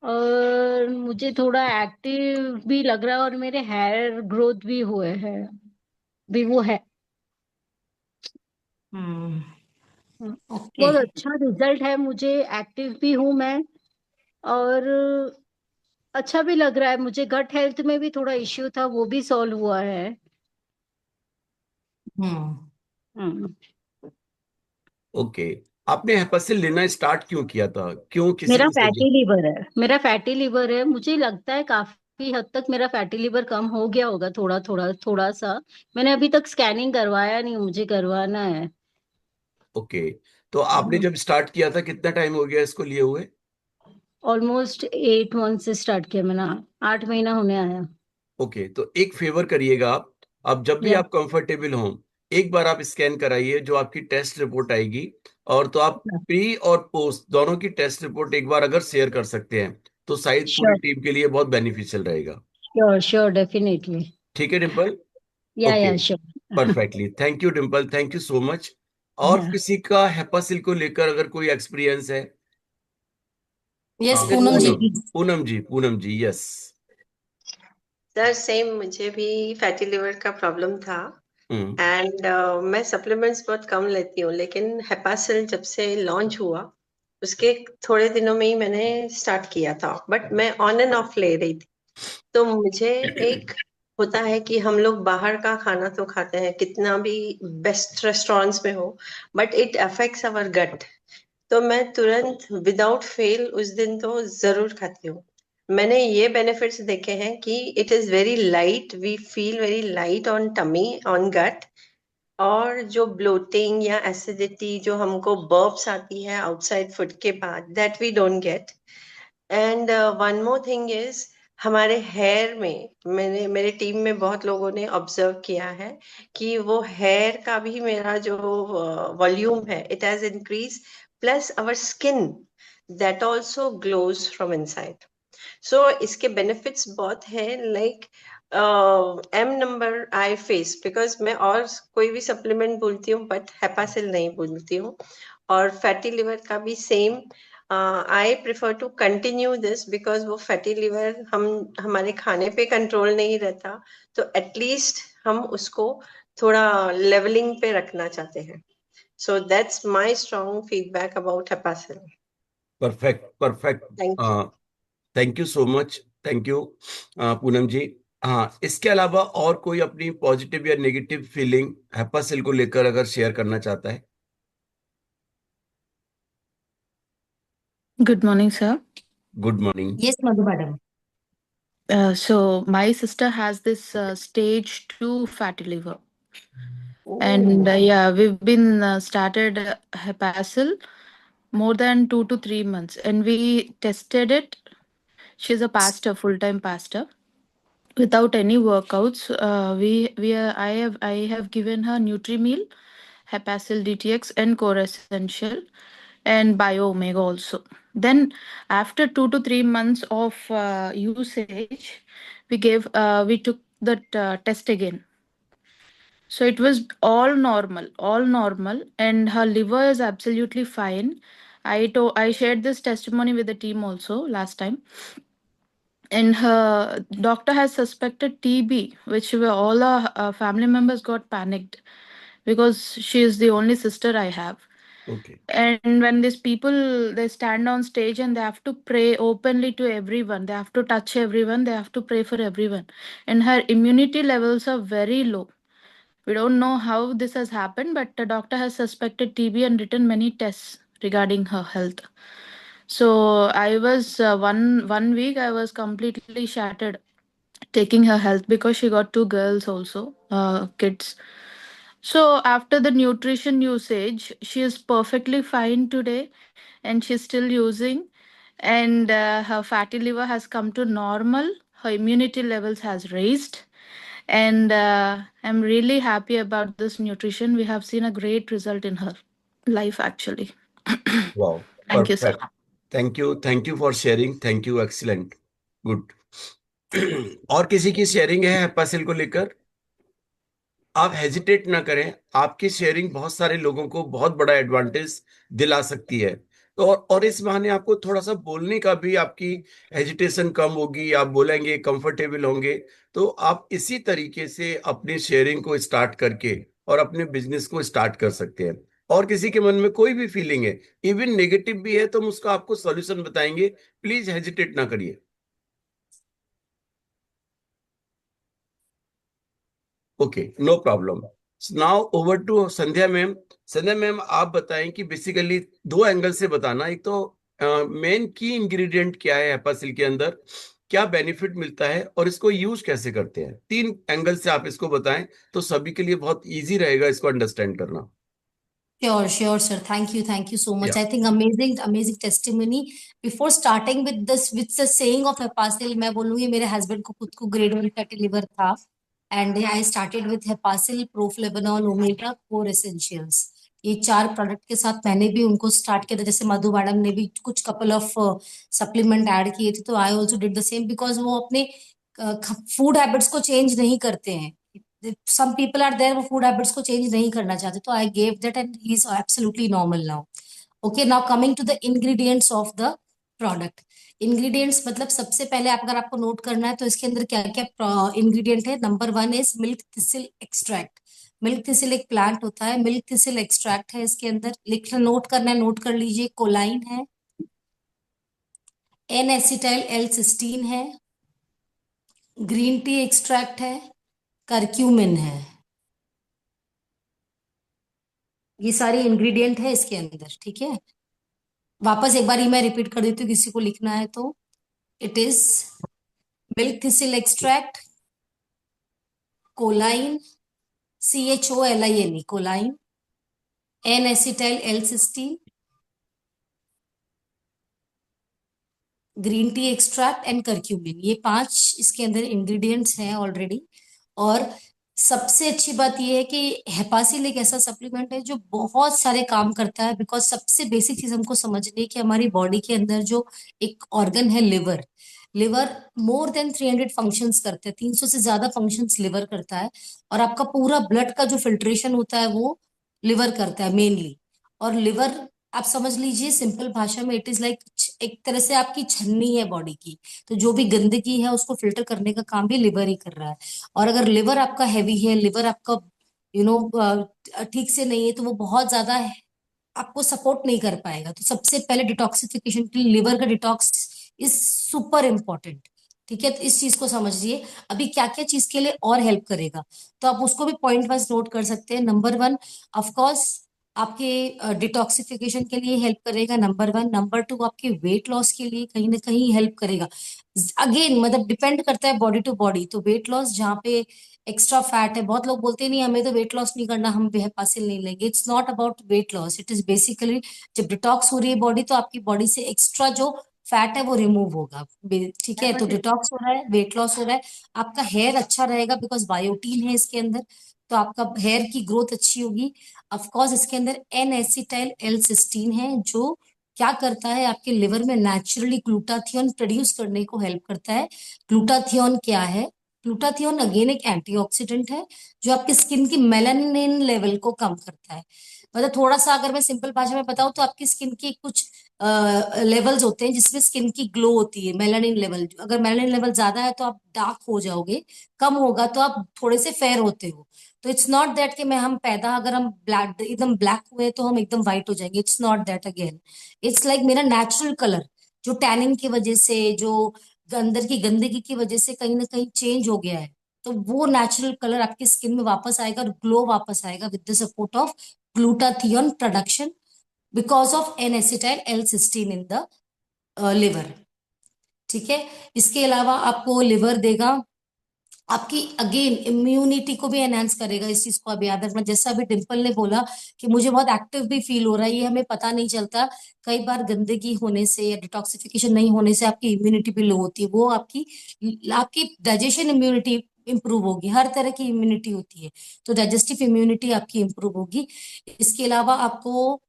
और मुझे थोड़ा एक्टिव भी लग रहा है और मेरे हेयर ग्रोथ भी हुए हैं, भी वो है। हम्म। ओके। बहुत अच्छा रिजल्ट है मुझे, एक्टिव भी हूँ मैं। और अच्छा भी लग रहा है मुझे। गट हेल्थ में भी थोड़ा इश्यू था, वो भी सॉल्व हुआ है। हम्म। हम्म। ओके। आपने हेपासिल लेना स्टार्ट क्यों किया था? क्यों किसी मेरा ने फैटी सजेस्ट? लीवर है, मेरा फैटी लीवर है। मुझे लगता है काफी हद तक मेरा फैटी लीवर कम हो गया होगा, थोड़ा थोड़ा थोड़ा सा। मैंने अभी तक स्कैनिंग करवाया नहीं, मुझे करवाना है। ओके। तो आपने जब स्टार्ट किया था कितना टाइम हो गया इसको लिए हुए? ऑलमोस्ट 8 मंथ से स्टार्ट किया मैंने। 8 महीना होने आया। ओके, तो एक फेवर करिएगा आप। अब जब भी या आप कंफर्टेबल हों, एक बार आप स्कैन कराइए, जो आपकी टेस्ट रिपोर्ट आएगी। और तो आप प्री और पोस्ट दोनों की टेस्ट रिपोर्ट एक बार अगर शेयर कर सकते हैं तो शायद पूरी श्योर, टीम के लिए बहुत बेनिफिशियल रहेगा। Sure sure, definitely. ठीक है डिम्पल? ओके। या sure. Perfectly, thank you Dimple, thank you so much. और या किसी का हेपासिल को लेकर अगर कोई एक्सपीरियंस है? यस, हाँ, पूनम जी। पूनम। पूनम जी, पूनम जी, यस। सर सेम मुझे भी फैटी लिवर का प्रॉब्लम था। हम्म। एंड मैं सप्लीमेंट्स बहुत कम लेती हूँ, लेकिन हेपासिल जब से लॉन्च हुआ उसके थोड़े दिनों में ही मैंने स्टार्ट किया था, बट मैं ऑन एंड ऑफ ले रही थी। तो मुझे एक होता है कि हम लोग बाहर का खाना तो खाते हैं कितना भी बेस्ट रेस्टोरेंट्स में हो, बट इट अफेक्ट्स अवर गट। तो मैं तुरंत विदाउट फेल उस दिन तो जरूर खाती हूँ। मैंने ये बेनिफिट्स देखे हैं कि it is very light, we feel very light on tummy, on gut. और जो ब्लोटिंग या एसिडिटी जो हमको बर्ब्स आती है आउटसाइड फूड के बाद, that we don't get. And one more thing is, हमारे हेयर में मैंने मेरे टीम में बहुत लोगों ने ऑब्जर्व किया है कि वो हेयर का भी मेरा जो वॉल्यूम है it has increase, plus our skin that also glows from inside. So इसके बेनिफिट्स बहुत हैं, like am number I face, because मैं और कोई भी सप्लीमेंट बोलती हूँ बट हेपासिल नहीं बोलती हूँ। और फैटी लिवर का भी same. I prefer to continue this because वो फैटी लिवर हम हमारे खाने पे कंट्रोल नहीं रहता, तो एटलीस्ट हम उसको थोड़ा लेवलिंग पे रखना चाहते हैं। So that's my strong feedback about Hepasil. Perfect, perfect. Thank you. Thank you so much. Thank you Poonam ji. हाँ, इसके अलावा और कोई अपनी पॉजिटिव या नेगेटिव फीलिंग हेपासिल को लेकर अगर शेयर करना चाहता है? Good morning, sir. Good morning. Yes Madhu madam. So my sister has this stage 2 fatty liver, and oh. yeah, we've been started Hepasil more than 2 to 3 months, and we tested it. She's a pastor, full-time pastor, without any workouts. I have given her NutriMeal, Hepasil DTX, and Core Essential, and Bio Omega also. Then, after 2 to 3 months of usage, we took that test again. So it was all normal, and her liver is absolutely fine. I shared this testimony with the team also last time, and her doctor has suspected TB, which all our family members got panicked because she is the only sister I have. Okay. And when these people they stand on stage and they have to pray openly to everyone, they have to touch everyone, they have to pray for everyone, and her immunity levels are very low. We don't know how this has happened, but the doctor has suspected TB and written many tests regarding her health. So I was one week I was completely shattered taking her health because she got two girls also, kids. So after the nutrition usage, she is perfectly fine today, and she's still using, and her fatty liver has come to normal. Her immunity levels has raised, and I'm really happy about this nutrition. We have seen a great result in her life actually. Wow. Thank you, sir. Perfect. Thank you for sharing, thank you, excellent, good. और किसी की sharing है हेपासिल को लेकर? आप hesitate ना करें, आपकी शेयरिंग बहुत सारे लोगों को बहुत बड़ा एडवांटेज दिला सकती है। और इस बहाने आपको थोड़ा सा बोलने का भी, आपकी हेजिटेशन कम होगी, आप बोलेंगे, कंफर्टेबल होंगे। तो आप इसी तरीके से अपनी शेयरिंग को स्टार्ट करके और अपने बिजनेस को स्टार्ट कर सकते हैं। और किसी के मन में कोई भी फीलिंग है, इवन नेगेटिव भी है, तो हम उसका आपको सॉल्यूशन बताएंगे। प्लीज हेजिटेट ना करिए। Okay, no problem. Now over to Sandhya ma'am. Sandhya ma'am, आप बताएं कि बेसिकली दो एंगल से बताना। एक तो मेन की इंग्रेडिएंट क्या है हेपासिल के अंदर, क्या बेनिफिट मिलता है, और इसको यूज कैसे करते हैं। तीन एंगल से आप इसको बताएं तो सभी के लिए बहुत इजी रहेगा इसको अंडरस्टैंड करना। Sure, sir. Thank you so much. या I think amazing testimony. Before starting with this, with the saying of Hepasil, मैं बोलूंगी मेरे husband को खुद को grade 1 fatty liver था, and I started with Hepasil, Proflevanol, Omega, Core Essentials. ये 4 product के साथ मैंने भी उनको स्टार्ट किया था। जैसे मधु मैडम ने भी कुछ कपल ऑफ सप्लीमेंट ऐड किए थे, तो I also did the same, because वो अपने फूड हैबिट्स को चेंज नहीं करते हैं। सम पीपल आर देयर, वो फूड हैबिट्स को चेंज नहीं करना चाहते, तो I gave that and he is absolutely normal now. Okay, now coming to the ingredients of the product. Ingredients मतलब सबसे पहले अगर आपको नोट करना है तो इसके अंदर क्या क्या इंग्रेडिएंट है। Number 1 is milk thistle extract. Milk thistle एक प्लांट होता है, मिल्क थिसिल एक्सट्रैक्ट है इसके अंदर। लिखना नोट करना है, नोट कर लीजिए। कोलाइन है, एन एसिटाइल एल सिस्टीन है, ग्रीन टी एक्सट्रैक्ट है, करक्यूमिन है। ये सारे इंग्रेडिएंट है इसके अंदर, ठीक है। वापस एक बार ही मैं रिपीट कर देती हूँ, किसी को लिखना है तो। It is milk thistle extract, choline, CHOLINE, choline, N acetyl L cysteine, green tea extract and curcumin. ये 5 इसके अंदर इंग्रेडिएंट्स हैं ऑलरेडी। और सबसे अच्छी बात ये है कि हेपासिल एक ऐसा सप्लीमेंट है जो बहुत सारे काम करता है। बिकॉज सबसे बेसिक चीज हमको समझनी है कि हमारी बॉडी के अंदर जो एक ऑर्गन है liver, liver more than 300 functions करते हैं, 300 से ज्यादा फंक्शंस लिवर करता है। और आपका पूरा ब्लड का जो फिल्ट्रेशन होता है वो लिवर करता है मेनली। और लिवर आप समझ लीजिए सिंपल भाषा में, इट इज लाइक एक तरह से आपकी छन्नी है बॉडी की। तो जो भी गंदगी है उसको फिल्टर करने का काम भी लिवर ही कर रहा है। और अगर लिवर आपका हैवी है, लिवर आपका ठीक से नहीं है, तो वो बहुत ज्यादा आपको सपोर्ट नहीं कर पाएगा। तो सबसे पहले डिटॉक्सिफिकेशन के लिए लिवर का डिटॉक्स इज सुपर इम्पोर्टेंट। ठीक है, तो इस चीज को समझिए। अभी क्या क्या चीज के लिए और हेल्प करेगा, तो आप उसको भी पॉइंट वाइज नोट कर सकते हैं। नंबर 1 ऑफकोर्स आपके डिटॉक्सिफिकेशन के लिए हेल्प करेगा, नंबर 1। नंबर 2 आपके वेट लॉस के लिए कहीं ना कहीं हेल्प करेगा। अगेन मतलब डिपेंड करता है बॉडी टू बॉडी। तो वेट लॉस जहाँ पे एक्स्ट्रा फैट है, बहुत लोग बोलते हैं नहीं हमें तो वेट लॉस नहीं करना, हम बेहपासिल नहीं लेंगे। It's not about weight loss, it is basically जब डिटॉक्स हो रही है बॉडी, तो आपकी बॉडी से एक्स्ट्रा जो फैट है वो रिमूव होगा। ठीक है, तो डिटॉक्स हो रहा है, वेट लॉस हो रहा है, आपका हेयर अच्छा रहेगा बिकॉज बायोटीन है इसके अंदर, तो आपका हेयर की ग्रोथ अच्छी होगी। ऑफकोर्स इसके अंदर एन एसिटाइल एल सिस्टीन है, जो क्या करता है आपके लिवर में नेचुरली ग्लूटाथियोन प्रोड्यूस करने को हेल्प करता है। ग्लूटाथियोन क्या है? ग्लूटाथियोन अगेन एक एंटीऑक्सीडेंट है जो आपकी स्किन की मेलानिन लेवल को कम करता है। मतलब थोड़ा सा अगर मैं सिंपल भाषा में बताऊं तो आपकी स्किन की कुछ लेवल्स होते हैं जिसमें स्किन की ग्लो होती है। मेलानिन लेवल, अगर मेलानिन लेवल ज्यादा है तो आप डार्क हो जाओगे, कम होगा तो आप थोड़े से फेयर होते हो। तो इट्स नॉट दैट कि मैं हम पैदा अगर हम ब्लैक एकदम ब्लैक हुए तो हम एकदम व्हाइट हो जाएंगे। It's not that again. It's like मेरा नेचुरल कलर जो टैनिंग की वजह से, जो अंदर की गंदगी की वजह से कहीं ना कहीं चेंज हो गया है, तो वो नेचुरल कलर आपकी स्किन में वापस आएगा और ग्लो वापस आएगा with the support of glutathione production because of N acetyl L cysteine in the liver. ठीक है, इसके अलावा आपको लिवर देगा आपकी अगेन इम्यूनिटी को भी एनहांस करेगा। इस चीज को अब याद रखना, जैसा अभी डिम्पल ने बोला कि मुझे बहुत एक्टिव भी फील हो रहा है, ये हमें पता नहीं चलता। कई बार गंदगी होने से या डिटॉक्सिफिकेशन नहीं होने से आपकी इम्यूनिटी भी लो होती है। वो आपकी आपकी डाइजेशन इम्यूनिटी इंप्रूव होगी, हर तरह की इम्यूनिटी होती है, तो डाइजेस्टिव इम्यूनिटी आपकी इंप्रूव होगी। इसके अलावा आपको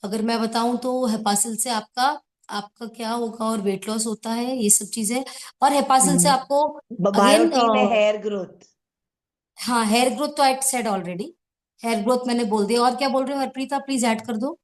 अगर मैं बताऊं तो हेपासिल से आपका आपका क्या होगा, और वेट लॉस होता है, ये सब चीजें। और हेपासिल से आपको अगेन बायोटीन है हेयर ग्रोथ। हाँ, हेयर ग्रोथ तो I said already, hair growth मैंने बोल दिया। और क्या बोल रहे हो हरप्रीत, आप प्लीज ऐड कर दो।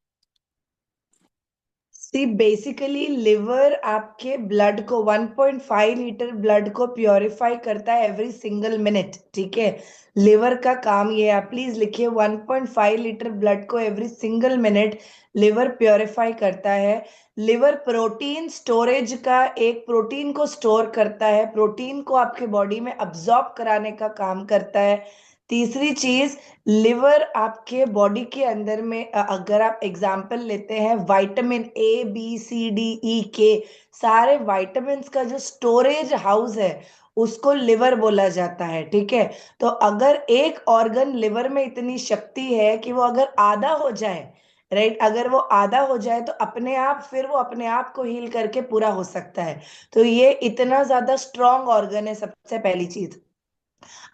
सी बेसिकली लिवर आपके ब्लड को 1.5 लीटर ब्लड को प्योरीफाई करता है एवरी सिंगल मिनट, ठीक है। लिवर का काम ये है, आप प्लीज लिखिए 1.5 लीटर ब्लड को every single minute liver purify करता है। लिवर प्रोटीन स्टोरेज का, एक प्रोटीन को स्टोर करता है, प्रोटीन को आपके बॉडी में अब्सॉर्ब कराने का काम करता है। तीसरी चीज, लिवर आपके बॉडी के अंदर में अगर आप एग्जाम्पल लेते हैं vitamin A B C D E K, सारे विटामिन्स का जो स्टोरेज हाउस है उसको लिवर बोला जाता है, ठीक है। तो अगर एक ऑर्गन लिवर में इतनी शक्ति है कि वो अगर आधा हो जाए, राइट, अगर वो आधा हो जाए तो अपने आप फिर वो अपने आप को हील करके पूरा हो सकता है। तो ये इतना ज्यादा स्ट्रॉन्ग ऑर्गन है, सबसे पहली चीज।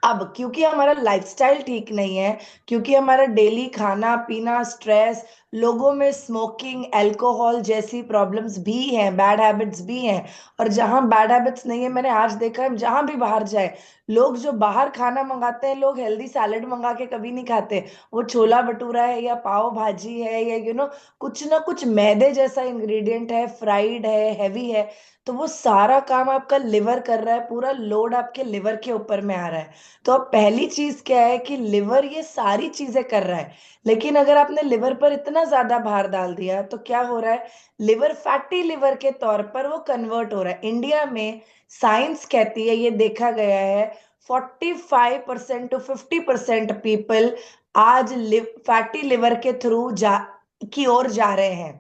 अब क्योंकि हमारा लाइफस्टाइल ठीक नहीं है, क्योंकि हमारा डेली खाना पीना, स्ट्रेस, लोगों में स्मोकिंग, अल्कोहल जैसी प्रॉब्लम्स भी हैं, बैड हैबिट्स भी हैं। और जहां बैड हैबिट्स नहीं है, मैंने आज देखा है जहां भी बाहर जाए, लोग जो बाहर खाना मंगाते हैं, लोग हेल्दी सैलेड मंगा के कभी नहीं खाते। वो छोला भटूरा है या पाव भाजी है या कुछ ना कुछ मैदे जैसा इंग्रेडिएंट है, फ्राइड है, हैवी है। तो वो सारा काम आपका लिवर कर रहा है, पूरा लोड आपके लिवर के ऊपर में आ रहा है। तो अब पहली चीज क्या है कि लिवर ये सारी चीजें कर रहा है, लेकिन अगर आपने लिवर पर इतना ज्यादा भार डाल दिया तो क्या हो रहा है, लिवर फैटी लिवर के तौर पर वो कन्वर्ट हो रहा है। इंडिया में साइंस कहती है, ये देखा गया है, 45% टू 50% पीपल आज फैटी लिवर के थ्रू की ओर जा रहे हैं,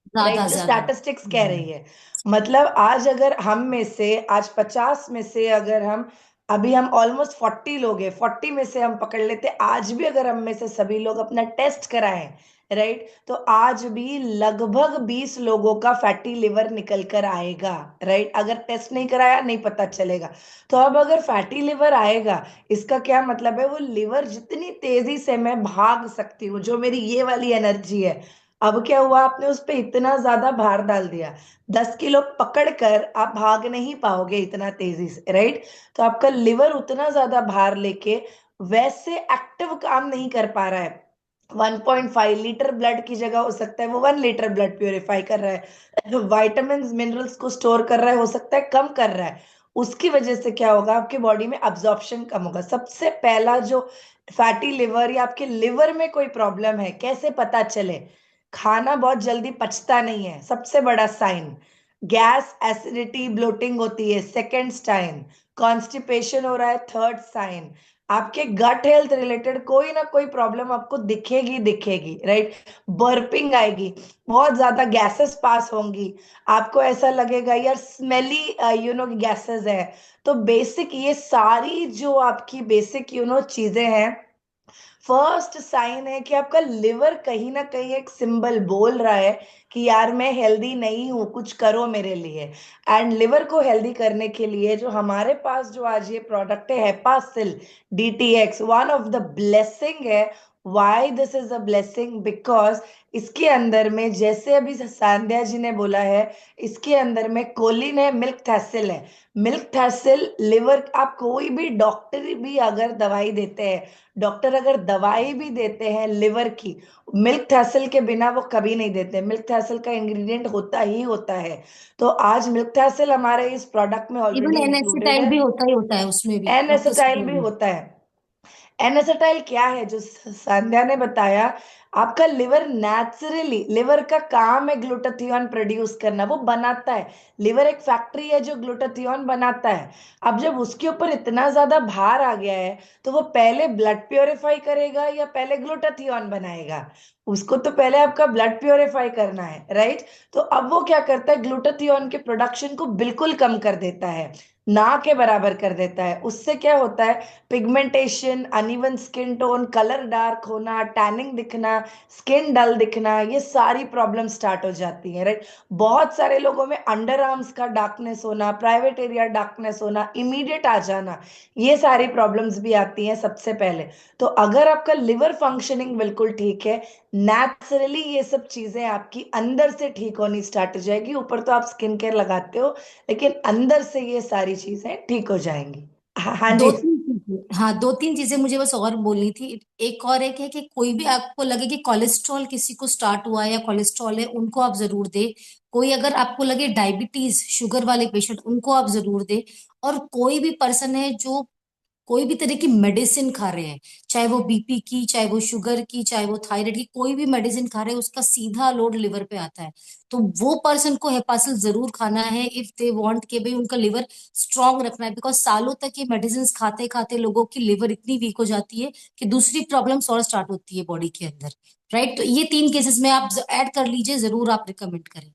ज्यादा राइट। जो ज्यादा। स्टैटिस्टिक्स कह रही है, मतलब आज अगर हम में से, आज 50 में से अगर हम, अभी हम ऑलमोस्ट 40 लोग हैं, 40 में से हम पकड़ लेते, आज भी अगर हम में से सभी लोग अपना टेस्ट कराएं, राइट, तो आज भी लगभग 20 लोगों का फैटी लिवर निकल कर आएगा, राइट। अगर टेस्ट नहीं कराया नहीं पता चलेगा। तो अब अगर फैटी लिवर आएगा, इसका क्या मतलब है, वो लिवर जितनी तेजी से मैं भाग सकती हूँ, जो मेरी ये वाली एनर्जी है, अब क्या हुआ, आपने उस पर इतना ज्यादा भार डाल दिया, 10 किलो पकड़ कर आप भाग नहीं पाओगे इतना तेजी से, राइट। तो आपका लिवर उतना ज्यादा भार लेके वैसे एक्टिव काम नहीं कर पा रहा है। 1.5 लीटर ब्लड की जगह हो सकता है वो 1 लीटर ब्लड प्योरीफाई कर रहा है, वाइटामिन मिनरल्स को स्टोर कर रहा है, हो सकता है कम कर रहा है। उसकी वजह से क्या होगा, आपके बॉडी में अब्जॉर्प्शन कम होगा। सबसे पहला जो फैटी लिवर या आपके लिवर में कोई प्रॉब्लम है, कैसे पता चले, खाना बहुत जल्दी पचता नहीं है, सबसे बड़ा साइन। गैस, एसिडिटी, ब्लोटिंग होती है, सेकेंड साइन। कॉन्स्टिपेशन हो रहा है, थर्ड साइन। आपके गट हेल्थ रिलेटेड कोई ना कोई प्रॉब्लम आपको दिखेगी दिखेगी, राइट। बर्पिंग आएगी, बहुत ज्यादा गैसेस पास होंगी, आपको ऐसा लगेगा यार स्मेली गैसेस है। तो बेसिक ये सारी जो आपकी बेसिक चीजें हैं, फर्स्ट साइन है कि आपका लिवर कहीं ना कहीं एक सिंबल बोल रहा है कि यार मैं हेल्दी नहीं हूं, कुछ करो मेरे लिए। एंड लिवर को हेल्दी करने के लिए जो हमारे पास जो आज ये प्रोडक्ट है Hepasil DTX, one of the blessing है। Why this is a blessing, because इसके अंदर में, जैसे अभी सांध्या जी ने बोला है, इसके अंदर में कोलिन है, मिल्क थैसिल है। मिल्क थैसिल लिवर, आप कोई भी डॉक्टर भी अगर दवाई देते हैं, डॉक्टर अगर दवाई भी देते हैं लिवर की, मिल्क थैसल के बिना वो कभी नहीं देते, मिल्क थैसल का इंग्रेडिएंट होता ही होता है। तो आज मिल्क थैसल हमारे इस प्रोडक्ट में इवन ऑलरेडी इंक्लूडेड एनेसिटाइल है। भी होता ही होता है उसमें भी, एन डॉक्टर एसिटाइल सही भी है। होता है। एनएसिटाइल क्या है, जो संध्या ने बताया, आपका लिवर नेचुरली, लिवर का काम है ग्लूटाथियोन प्रोड्यूस करना, वो बनाता है। लिवर एक फैक्ट्री है जो ग्लूटाथियोन बनाता है। अब जब उसके ऊपर इतना ज्यादा भार आ गया है, तो वो पहले ब्लड प्योरीफाई करेगा या पहले ग्लूटाथियोन बनाएगा? उसको तो पहले आपका ब्लड प्योरीफाई करना है, राइट। तो अब वो क्या करता है, ग्लूटाथियोन के प्रोडक्शन को बिल्कुल कम कर देता है, ना के बराबर कर देता है। उससे क्या होता है, pigmentation, uneven skin tone, colour dark होना, टैनिंग दिखना, स्किन डल दिखना, ये सारी प्रॉब्लम स्टार्ट हो जाती है, राइट। बहुत सारे लोगों में अंडर आर्म्स का डार्कनेस होना, प्राइवेट एरिया डार्कनेस होना, इमीडिएट आ जाना, ये सारी प्रॉब्लम्स भी आती हैं सबसे पहले। तो अगर आपका लिवर फंक्शनिंग बिल्कुल ठीक है, नेचुरली ये सब चीजें आपकी अंदर से ठीक होनी स्टार्ट हो जाएगी। ऊपर तो आप स्किन केयर लगाते हो, लेकिन अंदर से ये सारी चीजें ठीक हो जाएंगी। हाँ हाँ दो जी। तीन चीजें, हाँ, 2-3 चीजें मुझे बस और बोलनी थी। एक और एक है कि कोई भी आपको लगे कि कोलेस्ट्रॉल किसी को स्टार्ट हुआ है या कोलेस्ट्रॉल है, उनको आप जरूर दे। कोई अगर आपको लगे डायबिटीज, शुगर वाले पेशेंट, उनको आप जरूर दे। और कोई भी पर्सन है जो कोई भी तरह की मेडिसिन खा रहे हैं, चाहे वो बीपी की, चाहे वो शुगर की, चाहे वो थायराइड की, कोई भी मेडिसिन खा रहे हैं, उसका सीधा लोड लिवर पे आता है। तो वो पर्सन को हेपासिल जरूर खाना है इफ दे वांट के भाई उनका लिवर स्ट्रांग रखना है। बिकॉज सालों तक ये मेडिसिन खाते खाते लोगों की लिवर इतनी वीक हो जाती है कि दूसरी प्रॉब्लम्स और स्टार्ट होती है बॉडी के अंदर। राइट, तो ये 3 केसेस में आप ऐड कर लीजिए, जरूर आप रिकमेंड करें।